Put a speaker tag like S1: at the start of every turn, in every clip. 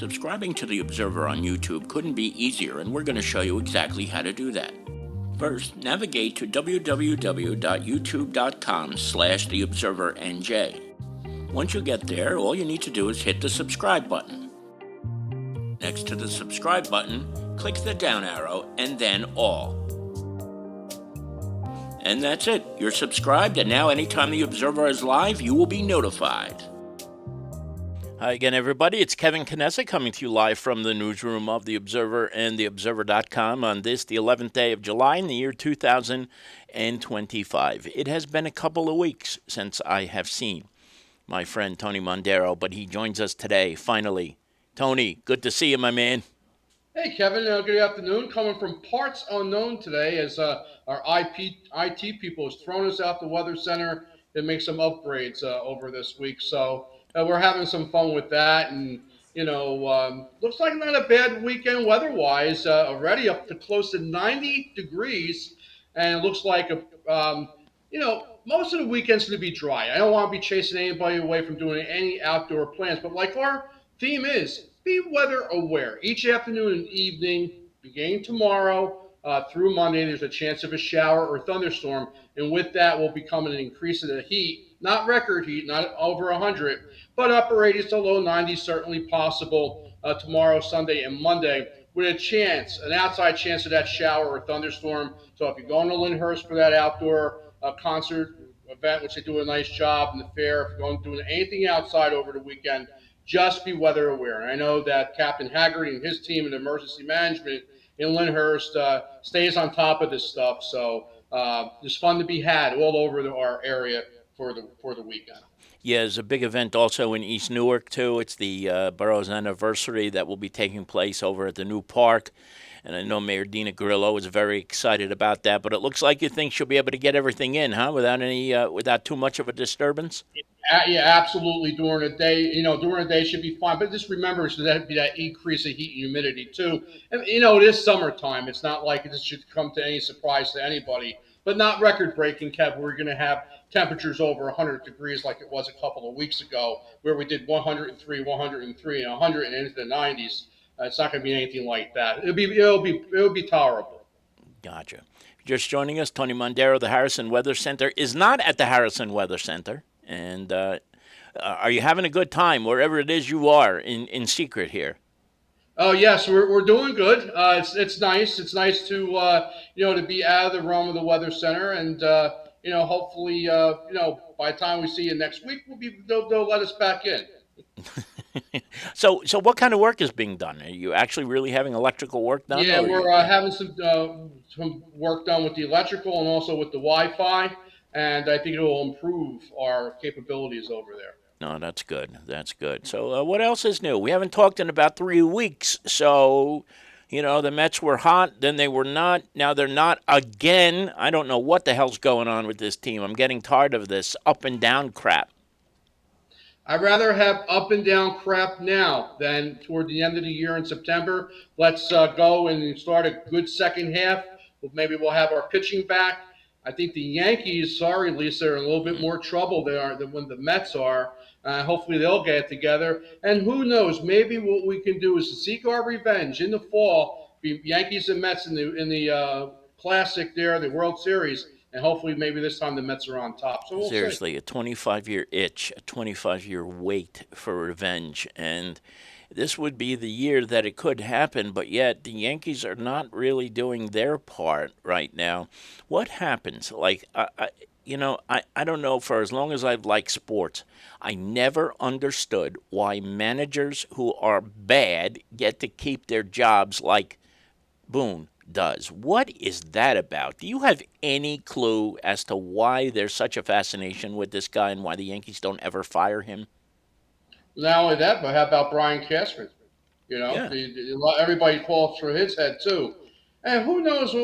S1: Subscribing to The Observer on YouTube couldn't be easier, and we're going to show you exactly how to do that. First, navigate to www.youtube.com/theobservernj. Once you get there, all you need to do is hit the subscribe button. Next to the subscribe button, click the down arrow and then all. And that's it. You're subscribed, and now anytime The Observer is live, you will be notified. Hi again, everybody. It's Kevin Knessa coming to you live from the newsroom of The Observer and TheObserver.com on this, the 11th day of July in the year 2025. It has been a couple of weeks since I have seen my friend Tony Mondaro, but he joins us today, finally. Tony, good to see you, my man.
S2: Hey, Kevin. Good afternoon. Coming from parts unknown today as our IT people has thrown us out the weather center to make some upgrades over this week. So we're having some fun with that. And, looks like not a bad weekend weather-wise. Already up to close to 90 degrees. And it looks like, most of the weekend's going to be dry. I don't want to be chasing anybody away from doing any outdoor plans. But like our theme is, be weather aware. Each afternoon and evening, beginning tomorrow through Monday, there's a chance of a shower or thunderstorm. And with that will become an increase in the heat, not record heat, not over 100, but upper 80s to low 90s, certainly possible tomorrow, Sunday, and Monday, with an outside chance of that shower or thunderstorm. So if you're going to Lyndhurst for that outdoor concert event, which they do a nice job in the fair, if you're going to do anything outside over the weekend, just be weather aware. And I know that Captain Haggerty and his team in emergency management in Lyndhurst stays on top of this stuff. So there's fun to be had all over our area for the weekend.
S1: Yeah, there's a big event also in East Newark, too. It's the borough's anniversary that will be taking place over at the new park. And I know Mayor Dina Grillo is very excited about that. But it looks like you think she'll be able to get everything in, huh? Without too much of a disturbance?
S2: Yeah, absolutely. During the day should be fine. But just remember, so that be that increase of heat and humidity too. And it is summertime. It's not like this should come to any surprise to anybody. But not record-breaking, Kev. We're going to have temperatures over 100 degrees like it was a couple of weeks ago, where we did 103, 103, and 100 and into the 90s. It's not going to be anything like that. It'll be tolerable.
S1: Gotcha. Just joining us, Tony Mondaro, the Harrison Weather Center, is not at the Harrison Weather Center. And are you having a good time wherever it is you are in secret here?
S2: Oh yes, we're doing good. It's nice. It's nice to to be out of the realm of the weather center, and hopefully by the time we see you next week, they'll let us back in.
S1: So what kind of work is being done? Are you actually really having electrical work done?
S2: Yeah, we're having some work done with the electrical and also with the Wi-Fi, and I think it will improve our capabilities over there.
S1: No, that's good. That's good. So what else is new? We haven't talked in about 3 weeks. So, the Mets were hot, then they were not. Now they're not again. I don't know what the hell's going on with this team. I'm getting tired of this up and down crap.
S2: I'd rather have up and down crap now than toward the end of the year in September. Let's go and start a good second half. Maybe we'll have our pitching back. I think the Yankees, sorry, Lisa, are in a little bit more trouble than when the Mets are. Hopefully they'll get it together. And who knows, maybe what we can do is seek our revenge in the fall, be Yankees and Mets in the Classic there, the World Series. And hopefully maybe this time the Mets are on top. So
S1: Seriously, a 25-year itch, a 25-year wait for revenge. And this would be the year that it could happen, but yet the Yankees are not really doing their part right now. What happens? I don't know, for as long as I've liked sports, I never understood why managers who are bad get to keep their jobs like Boone does. What is that about? Do you have any clue as to why there's such a fascination with this guy and why the Yankees don't ever fire him?
S2: Not only that, but how about Brian Cashman?
S1: Yeah.
S2: Everybody falls for his head too. And who knows?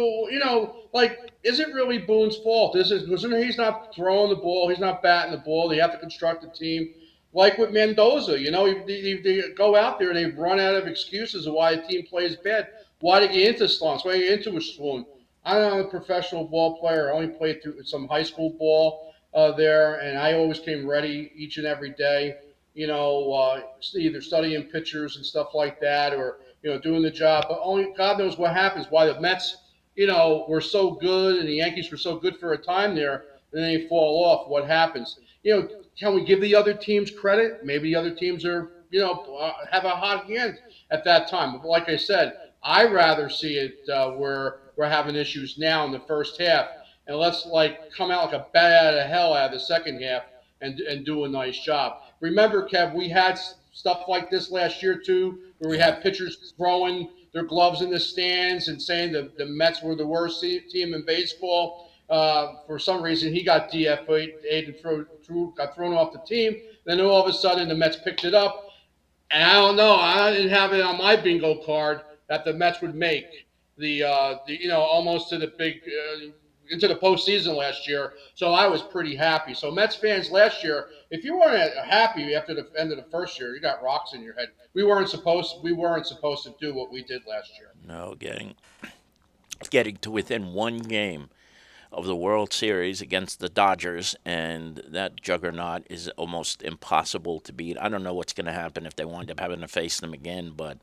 S2: Is it really Boone's fault? He's not throwing the ball, he's not batting the ball. They have to construct a team. Like with Mendoza, they go out there and they run out of excuses of why the team plays bad. Why they get into slumps? Why they get into a swoon? I'm not a professional ball player. I only played through some high school ball there, and I always came ready each and every day. either studying pitchers and stuff like that, or doing the job. But only God knows what happens. Why the Mets, were so good, and the Yankees were so good for a time there, and then they fall off. What happens? Can we give the other teams credit? Maybe the other teams are, have a hot hand at that time. But like I said, I rather see it where we're having issues now in the first half, and let's like come out like a bat out of hell out of the second half and do a nice job. Remember, Kev, we had stuff like this last year too, where we
S1: Yeah.
S2: had pitchers throwing their gloves in the stands and saying the Mets were the worst team in baseball. For some reason, he got DFA'd and got thrown off the team. Then all of a sudden, the Mets picked it up, and I don't know. I didn't have it on my bingo card that the Mets would make the almost to the big into the postseason last year. So I was pretty happy. So Mets fans last year, if you weren't happy after the end of the first year, you got rocks in your head. We weren't supposed to do what we did last year.
S1: No, getting to within one game of the World Series against the Dodgers, and that juggernaut is almost impossible to beat. I don't know what's going to happen if they wind up having to face them again, but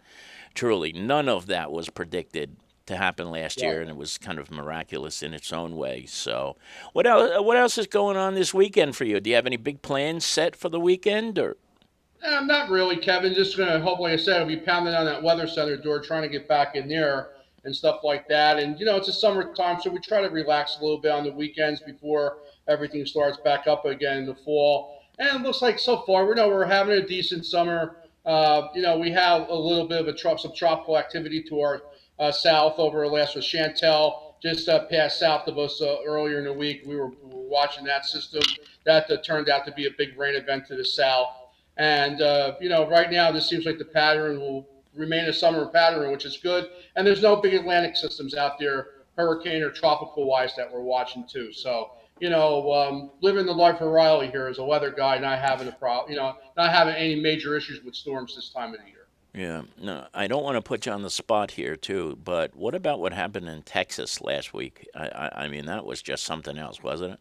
S1: truly, none of that was predicted to happen last
S2: Right.
S1: year, and it was kind of miraculous in its own way. So, what else? What else is going on this weekend for you? Do you have any big plans set for the weekend, or?
S2: Not really, Kevin. Just gonna hope, like I said, I'll be pounding on that weather center door, trying to get back in there and stuff like that. And it's a summertime, so we try to relax a little bit on the weekends before everything starts back up again in the fall. And it looks like so far, we're having a decent summer. We have a little bit of some tropical activity to our south over last with Chantel, just past south of us earlier in the week. We were watching that system. That turned out to be a big rain event to the south. And right now this seems like the pattern will remain a summer pattern, which is good. And there's no big Atlantic systems out there, hurricane or tropical wise, that we're watching too. So living the life of Riley here as a weather guy, not having a problem, not having any major issues with storms this time of the year.
S1: Yeah, no, I don't want to put you on the spot here, too, but what about what happened in Texas last week? I mean, that was just something else, wasn't it?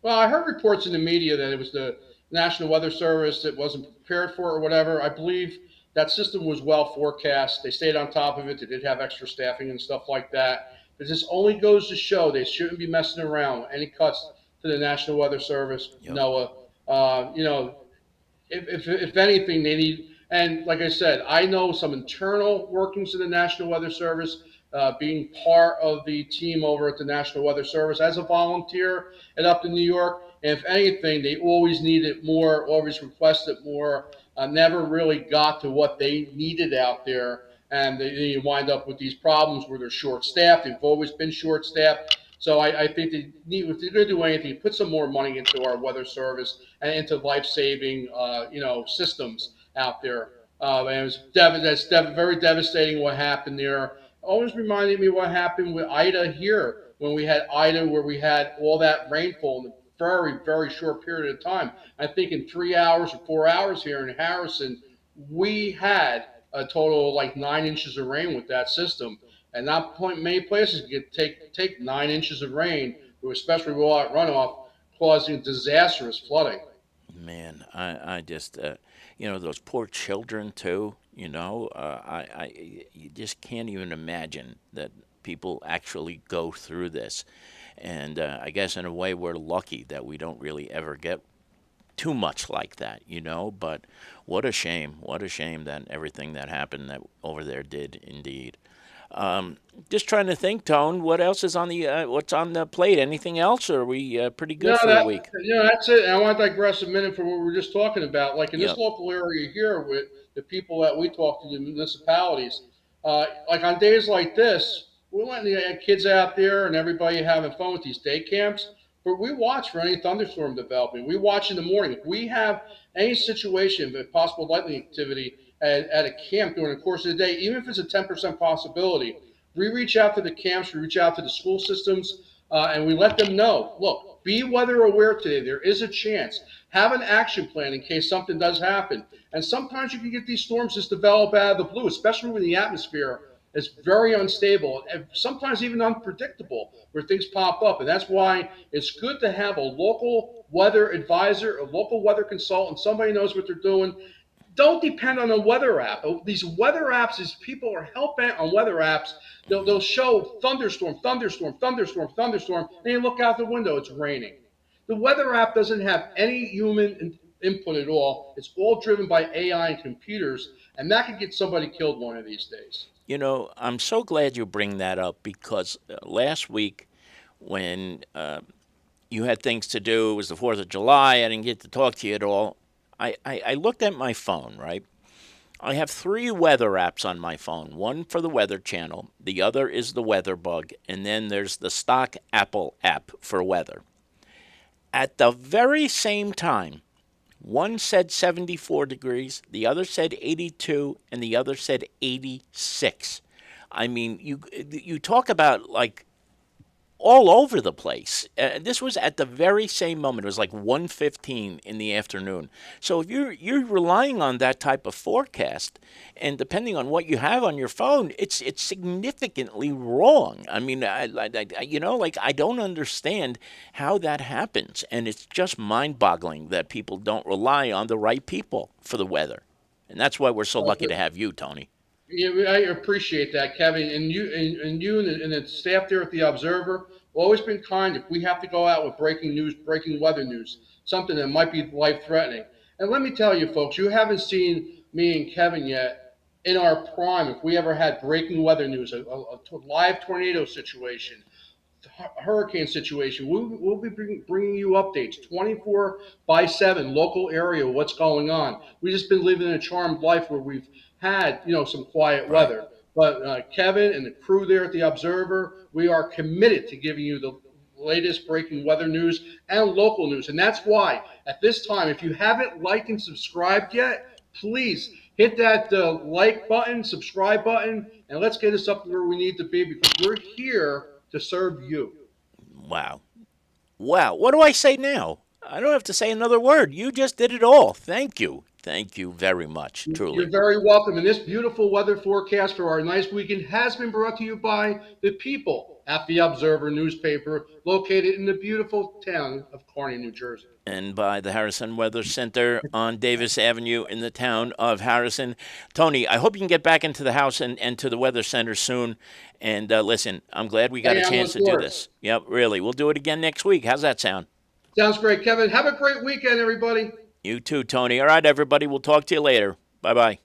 S2: Well, I heard reports in the media that it was the National Weather Service that wasn't prepared for it or whatever. I believe that system was well forecast. They stayed on top of it. They did have extra staffing and stuff like that. But this only goes to show they shouldn't be messing around with any cuts to the National Weather Service,
S1: Yep.
S2: NOAA. If anything, they need. And like I said, I know some internal workings of the National Weather Service. Being part of the team over at the National Weather Service as a volunteer and up in New York. And if anything, they always needed more, always requested more. Never really got to what they needed out there, and you wind up with these problems where they're short staffed. They've always been short staffed. So I think they need, if they're going to do anything, put some more money into our weather service and into life saving, systems out there. And it was very devastating what happened there. Always reminded me what happened with Ida here when we had Ida, where we had all that rainfall in a very, very short period of time. I think in 3 hours or 4 hours here in Harrison, we had a total of like 9 inches of rain with that system. And not point many places can take 9 inches of rain, especially with all that runoff, causing disastrous flooding.
S1: Man, I just, those poor children too. You just can't even imagine that people actually go through this. And I guess in a way we're lucky that we don't really ever get too much like that, But what a shame! What a shame that everything that happened that over there did indeed. Just trying to think, Tone. What else is on the what's on the plate? Anything else, or are we pretty good
S2: No,
S1: for the week?
S2: that's it. And I want to digress a minute from what we were just talking about. Like in this
S1: Yep.
S2: local area here, with the people that we talk to, the municipalities, like on days like this, we're letting the kids out there and everybody having fun with these day camps. But we watch for any thunderstorm developing. We watch in the morning. If we have any situation of possible lightning activity at a camp during the course of the day, even if it's a 10% possibility, we reach out to the camps, we reach out to the school systems, and we let them know, look, be weather aware today. There is a chance. Have an action plan in case something does happen. And sometimes you can get these storms just develop out of the blue, especially when the atmosphere It's very unstable and sometimes even unpredictable where things pop up. And that's why it's good to have a local weather advisor, a local weather consultant, somebody knows what they're doing. Don't depend on a weather app. These weather apps, these people are hell bent on weather apps. They'll show thunderstorm, thunderstorm, thunderstorm, thunderstorm, and you look out the window, it's raining. The weather app doesn't have any human input at all. It's all driven by AI and computers, and that could get somebody killed one of these days.
S1: You know, I'm so glad you bring that up because last week when you had things to do, it was the 4th of July, I didn't get to talk to you at all. I looked at my phone, right? I have three weather apps on my phone. One for the Weather Channel, the other is the Weather Bug, and then there's the stock Apple app for weather. At the very same time, one said 74 degrees, the other said 82, and the other said 86. I mean, you talk about like all over the place. This was at the very same moment. It was like 1:15 in the afternoon. So if you're relying on that type of forecast, and depending on what you have on your phone, it's significantly wrong. I mean, like I don't understand how that happens, and it's just mind-boggling that people don't rely on the right people for the weather, and that's why we're so lucky to have you, Tony.
S2: Yeah, I appreciate that, Kevin, and the staff there at the Observer. Always been kind. If we have to go out with breaking news, breaking weather news, something that might be life threatening. And let me tell you, folks, you haven't seen me and Kevin yet in our prime. If we ever had breaking weather news, a live tornado situation, hurricane situation. We'll be bringing you updates 24 by 7, local area, what's going on. We've just been living a charmed life where we've had, some quiet
S1: Right.
S2: weather. But Kevin and the crew there at the Observer, we are committed to giving you the latest breaking weather news and local news. And that's why, at this time, if you haven't liked and subscribed yet, please hit that like button, subscribe button, and let's get us up where we need to be because we're here to serve you.
S1: Wow. Wow. What do I say now? I don't have to say another word. You just did it all. Thank you. Thank you very much,
S2: You're
S1: truly.
S2: very welcome. And this beautiful weather forecast for our nice weekend has been brought to you by the people at the Observer newspaper located in the beautiful town of Kearney, New Jersey.
S1: And by the Harrison Weather Center on Davis Avenue in the town of Harrison. Tony, I hope you can get back into the house and to the Weather Center soon. And listen, I'm glad we got
S2: Hey,
S1: a
S2: I'm
S1: chance
S2: with
S1: to do
S2: yours.
S1: this. Yep, really. We'll do it again next week. How's that sound?
S2: Sounds great, Kevin. Have a great weekend, everybody.
S1: You too, Tony. All right, everybody. We'll talk to you later. Bye bye.